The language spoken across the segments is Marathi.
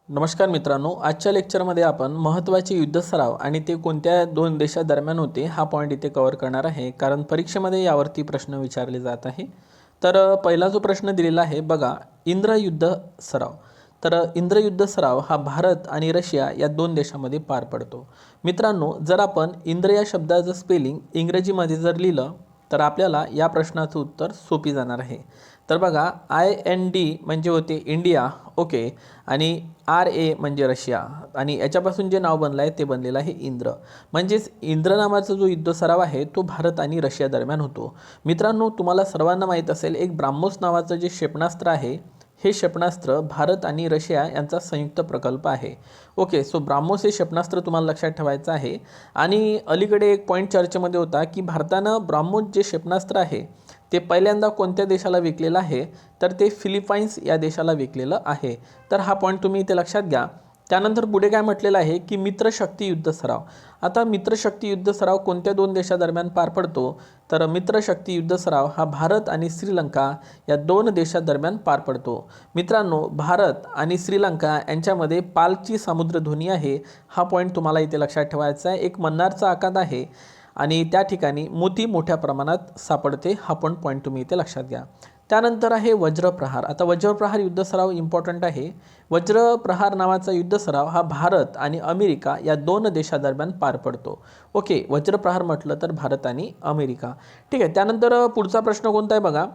नमस्कार मित्रांनो, आजच्या लेक्चरमध्ये आपण महत्त्वाचे युद्ध सराव आणि ते कोणत्या दोन देशादरम्यान होते हा पॉईंट इथे कव्हर करणार आहे, कारण परीक्षेमध्ये यावरती प्रश्न विचारले जात आहे. तर पहिला जो प्रश्न दिलेला आहे बघा, इंद्रयुद्ध सराव. तर इंद्रयुद्ध सराव हा भारत आणि रशिया या दोन देशांमध्ये पार पडतो. मित्रांनो, जर आपण इंद्र या शब्दाचं स्पेलिंग इंग्रजीमध्ये जर लिहिलं तर आपल्याला या प्रश्नाचं उत्तर सोपी जाणार आहे. तर बघा, IND म्हणजे होते इंडिया, ओके, आणि RA म्हणजे रशिया, आणि याच्यापासून जे नाव बनलं आहे ते बनलेलं आहे इंद्र. म्हणजेच इंद्र नावाचा जो युद्ध सराव आहे तो भारत आणि रशिया दरम्यान होतो. मित्रांनो, तुम्हाला सर्वांना माहीत असेल, एक ब्राह्मोस नावाचं जे क्षेपणास्त्र आहे, हे क्षेपणास्त्र भारत आणि रशिया यांचा संयुक्त प्रकल्प आहे. ओके, सो ब्राह्मोस हे क्षेपणास्त्र तुम्हाला लक्षात ठेवायचं आहे. आणि अलीकडे एक पॉईंट चर्चेमध्ये होता की भारतानं ब्राह्मोस जे क्षेपणास्त्र आहे ते पहिल्यांदा कोणत्या देशाला विकलेलं आहे, तर ते फिलिपाईन्स या देशाला विकलेलं आहे. तर हा पॉईंट तुम्ही इथे लक्षात घ्या. त्यानंतर पुढे काय म्हटलेलं आहे की मित्रशक्ती युद्ध सराव. आता मित्रशक्ती युद्ध सराव कोणत्या दोन देशादरम्यान पार पडतो, तर मित्रशक्ती युद्ध सराव हा भारत आणि श्रीलंका या दोन देशादरम्यान पार पडतो. मित्रांनो, भारत आणि श्रीलंका यांच्यामध्ये पालची सामुद्रधुनी आहे, हा पॉईंट तुम्हाला इथे लक्षात ठेवायचा आहे. एक मन्नारचा आखात आहे आणि त्या ठिकाणी मोती मोठ्या प्रमाणात सापडते, हा पण पॉईंट तुम्ही इथे लक्षात घ्या. त्यानंतर आहे वज्रप्रहार. आता वज्रप्रहार युद्ध सराव इम्पॉर्टंट आहे. वज्रप्रहार नावाचा युद्ध सराव हा भारत आणि अमेरिका या दोन देशादरम्यान पार पडतो. ओके, वज्रप्रहार म्हटलं तर भारत आणि अमेरिका. ठीक आहे. त्यानंतर पुढचा प्रश्न कोणता आहे बघा,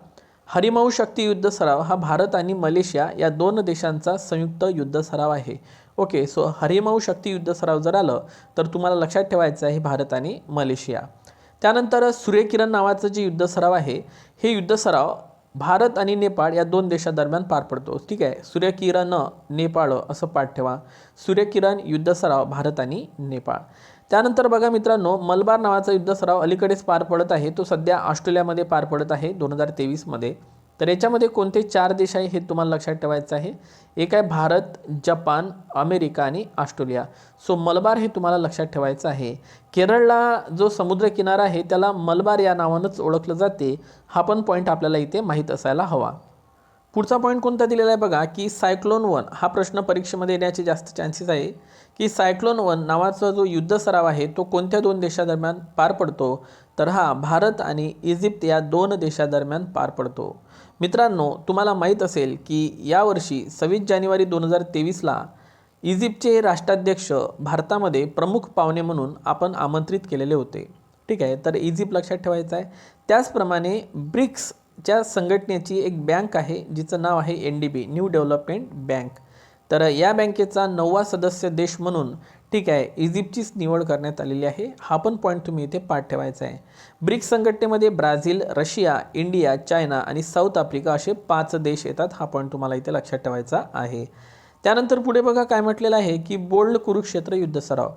हरिमऊ शक्ती युद्ध सराव हा भारत आणि मलेशिया या दोन देशांचा संयुक्त युद्ध सराव आहे. ओके, सो हरिमऊ शक्ती युद्ध सराव जर आलं तर तुम्हाला लक्षात ठेवायचं आहे भारत आणि मलेशिया. त्यानंतर सूर्यकिरण नावाचं जे युद्ध सराव आहे, हे युद्ध सराव भारत आणि नेपाळ या दोन देशादरम्यान पार पडतो. ठीक आहे, सूर्यकिरण नेपाळ असं पाठ ठेवा. सूर्यकिरण युद्ध सराव भारत आणि नेपाळ. त्यानंतर बघा मित्रांनो, मलबार नावाचा युद्ध सराव अलीकडेच पार पडत आहे. तो सध्या ऑस्ट्रेलियामध्ये पार पडत आहे 2023मध्ये. तर याच्यामध्ये कोणते चार देश आहे हे तुम्हाला लक्षात ठेवायचं आहे. एक आहे भारत, जपान, अमेरिका आणि ऑस्ट्रेलिया. सो मलबार हे तुम्हाला लक्षात ठेवायचं आहे. केरळला जो समुद्रकिनारा आहे त्याला मलबार या नावानंच ओळखलं जाते, हा पण पॉईंट आपल्याला इथे माहीत असायला हवा. पुढचा पॉईंट कोणता दिलेला आहे बघा, की सायक्लोन 1 हा प्रश्न परीक्षेमध्ये येण्याचे जास्त चान्सेस आहे. की सायक्लोन 1 नावाचा जो युद्ध सराव आहे तो कोणत्या दोन देशादरम्यान पार पडतो, तर हा भारत आणि इजिप्त या दोन देशादरम्यान पार पडतो. मित्रांनो, तुम्हाला माहीत असेल की यावर्षी 26 जानेवारी 2023ला इजिप्तचे राष्ट्राध्यक्ष भारतामध्ये प्रमुख पाहुणे म्हणून आपण आमंत्रित केलेले होते. ठीक आहे, तर इजिप्त लक्षात ठेवायचं आहे. त्याचप्रमाणे ब्रिक्सच्या संघटनेची एक बँक आहे जिचं नाव आहे NDB, न्यू डेव्हलपमेंट बँक. तर या बँकेचा 9वा सदस्य देश म्हणून, ठीक आहे, इजिप्तचीच निवड करण्यात आलेली आहे. हा पण पॉईंट तुम्ही इथे पाठ ठेवायचा आहे. ब्रिक्स संघटनेमध्ये ब्राझील, रशिया, इंडिया, चायना आणि साऊथ आफ्रिका असे 5 देश येतात. हा पॉईंट तुम्हाला इथे लक्षात ठेवायचा आहे. त्यानंतर पुढे बघा काय म्हटलेलं आहे की बोल्ड कुरुक्षेत्र युद्ध सराव.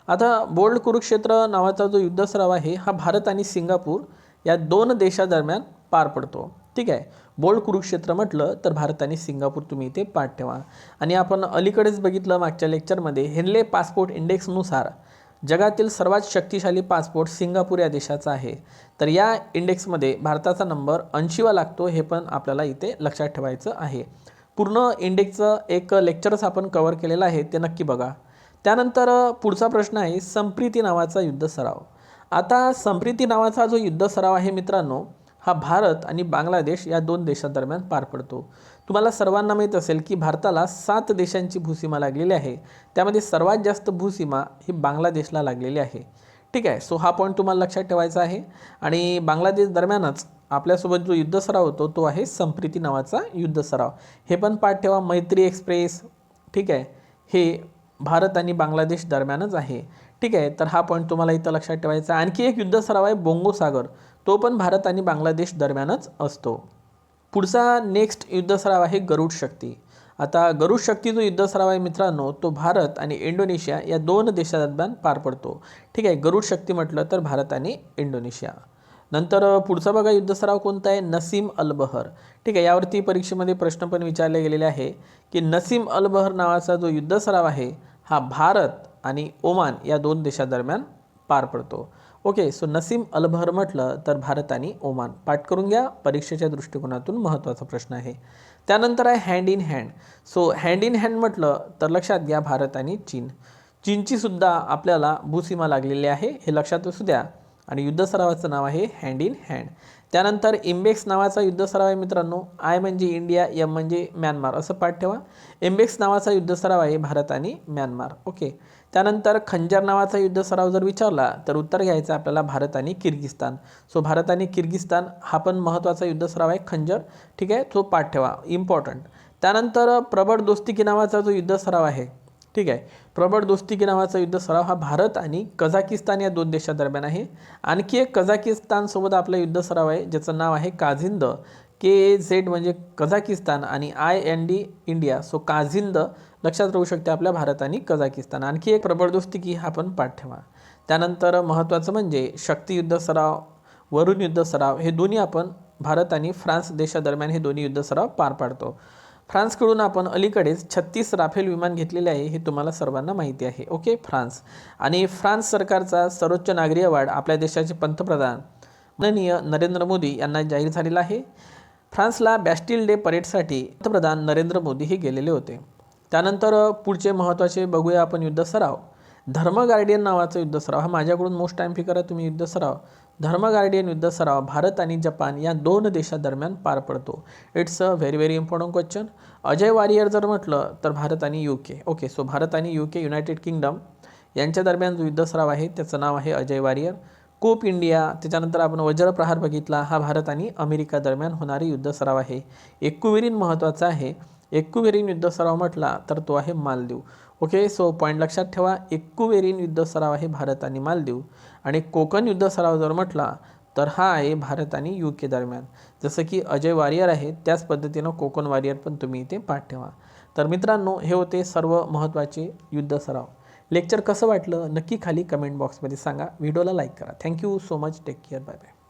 आता बोल्ड कुरुक्षेत्र नावाचा जो युद्ध सराव आहे हा भारत आणि सिंगापूर या दोन देशादरम्यान पार पडतो. ठीक आहे, बोल्ड कुरुक्षेत्र म्हटलं तर भारत आणि सिंगापूर तुम्ही इथे पाठ ठेवा. आणि आपण अलीकडेच बघितलं मागच्या लेक्चरमध्ये, हेनले पासपोर्ट इंडेक्सनुसार जगातील सर्वात शक्तिशाली पासपोर्ट सिंगापूर या देशाचा आहे. तर या इंडेक्समध्ये भारताचा नंबर 80वा लागतो, हे पण आपल्याला इथे लक्षात ठेवायचं आहे. पूर्ण इंडेक्सचं एक लेक्चरच आपण कव्हर केलेलं आहे, ते नक्की बघा. त्यानंतर पुढचा प्रश्न आहे संप्रीती नावाचा युद्ध सराव. आता संप्रीती नावाचा जो युद्ध सराव आहे मित्रांनो, हा भारत आणि बांगलादेश या दोन देशांदरम्यान पार पडतो. तुम्हाला सर्वांना माहीत असेल की भारताला 7 देशांची भूसीमा लागलेली आहे, त्यामध्ये सर्वात जास्त भूसीमा ही बांगलादेशला लागलेली आहे. ठीक आहे, सो हा पॉईंट तुम्हाला लक्षात ठेवायचा आहे. आणि बांगलादेश दरम्यानच आपल्यासोबत जो युद्ध सराव होतो तो आहे संप्रीती नावाचा युद्ध सराव, हे पण पाठ ठेवा. मैत्री एक्सप्रेस, ठीक आहे, हे भारत आणि बांगलादेश दरम्यानच आहे. ठीक आहे, तर हा पॉईंट तुम्हाला इथं लक्षात ठेवायचा. आणखी एक युद्ध सराव आहे बोंगो सागर, तो पण भारत आणि बांगलादेश दरम्यानच असतो. पुढचा नेक्स्ट युद्ध सराव आहे गरुड शक्ती. आता गरुड शक्ती जो युद्ध सराव आहे मित्रांनो, तो भारत आणि इंडोनेशिया या दोन देशादरम्यान पार पडतो. ठीक आहे, गरुड शक्ती म्हटलं तर भारत आणि इंडोनेशिया. नंतर पुढचा बघा युद्ध सराव कोणता आहे, नसीम अल बहर. ठीक आहे, यावरती परीक्षेमध्ये प्रश्न पण विचारले गेलेले आहे की नसीम अल बहर नावाचा जो युद्ध सराव आहे हा भारत आणि ओमान या दोन देशादरम्यान पार पडतो. ओके, सो नसीम अल बहर म्हटलं तर भारत आणि ओमान. पाठ करून घ्या, परीक्षेच्या दृष्टिकोनातून महत्त्वाचा प्रश्न आहे. त्यानंतर आहे hand in hand. So hand in hand म्हटलं तर लक्षात घ्या भारत आणि चीन. चीनची सुद्धा आपल्याला भूसीमा लागलेली आहे, हे लक्षात असू द्या. आणि युद्ध सरावाचं नाव आहे हँड इन हँड. त्यानंतर इम्बेक्स नावाचा युद्ध सराव आहे मित्रांनो. आय म्हणजे इंडिया, एम म्हणजे म्यानमार असं पाठ ठेवा. इम्बेक्स नावाचा युद्ध सराव आहे भारत आणि म्यानमार. ओके. त्यानंतर खंजर नावाचा युद्ध सराव जर विचारला तर उत्तर घ्यायचं आपल्याला भारत आणि किर्गिस्तान. सो भारत आणि किर्गिस्तान हा पण महत्त्वाचा युद्ध सराव आहे खंजर. ठीक आहे, तो पाठ ठेवा, इम्पॉर्टंट. त्यानंतर प्रबळ दोस्ती नावाचा जो युद्ध सराव आहे, ठीक आहे, प्रबळ दोस्ती नावाचा युद्ध सराव हा भारत आणि कझाकिस्तान या दोन देशादरम्यान आहे. आणखी एक कझाकिस्तानसोबत आपला युद्ध सराव आहे ज्याचं नाव आहे काझिंद. KAZ म्हणजे कझाकिस्तान आणि IND इंडिया. सो काझिंद लक्षात राहू शकते आपल्या भारत आणि कझाकिस्तान. आणखी एक प्रबळ दोस्ती हा पण पाठ ठेवा. त्यानंतर महत्त्वाचं म्हणजे शक्ती युद्ध सराव, वरुण युद्ध सराव, हे दोन्ही आपण भारत आणि फ्रान्स देशादरम्यान हे दोन्ही युद्ध सराव पार पाडतो. फ्रान्सकडून आपण अलीकडेच 36 राफेल विमान घेतलेले आहे, हे तुम्हाला सर्वांना माहिती आहे. Okay, France. आणि फ्रान्स सरकारचा सर्वोच्च नागरी अवॉर्ड आपल्या देशाचे पंतप्रधान माननीय नरेंद्र मोदी यांना जाहीर झालेला आहे. फ्रान्सला बॅस्टिल डे परेडसाठी पंतप्रधान नरेंद्र मोदी हे गेलेले होते. त्यानंतर पुढचे महत्त्वाचे बघूया आपण युद्ध सराव. धर्म गार्डियन नावाचा युद्ध सराव हा माझ्याकडून मोस्ट टाइम फिकर आहे तुम्ही युद्ध सराव. धर्म गार्डियन युद्ध सराव भारत आणि जपान या दोन देशादरम्यान पार पडतो. It's a very very important question. Ajay Warrier जर म्हटलं तर भारत आणि UK. ओके, सो भारत आणि UK युनायटेड किंगडम यांच्या दरम्यान जो युद्ध सराव आहे त्याचं नाव आहे अजय वारियर. कोप इंडिया, त्याच्यानंतर आपण वज्रप्रहार बघितला, हा भारत आणि अमेरिका दरम्यान होणारी युद्ध सराव आहे. एक्कुवेरीन महत्त्वाचा आहे. एक्कुवेरीन युद्ध सराव म्हटला तर तो आहे मालदीव. ओके, सो पॉईंट लक्षात ठेवा, एक्कुवेरीन युद्ध सराव आहे भारत आणि मालदीव. आणि कोकण युद्ध सराव जर म्हटला तर हा आहे भारत आणि UK दरम्यान. जसं की अजय वारियर आहे त्याच पद्धतीनं कोकण वारियर पण तुम्ही इथे पाठ ठेवा. तर मित्रांनो, हे होते सर्व महत्त्वाचे युद्ध सराव. लेक्चर कसं वाटलं नक्की खाली कमेंट बॉक्समध्ये सांगा. व्हिडिओला लाईक करा. Thank you so much. Take care. Bye bye.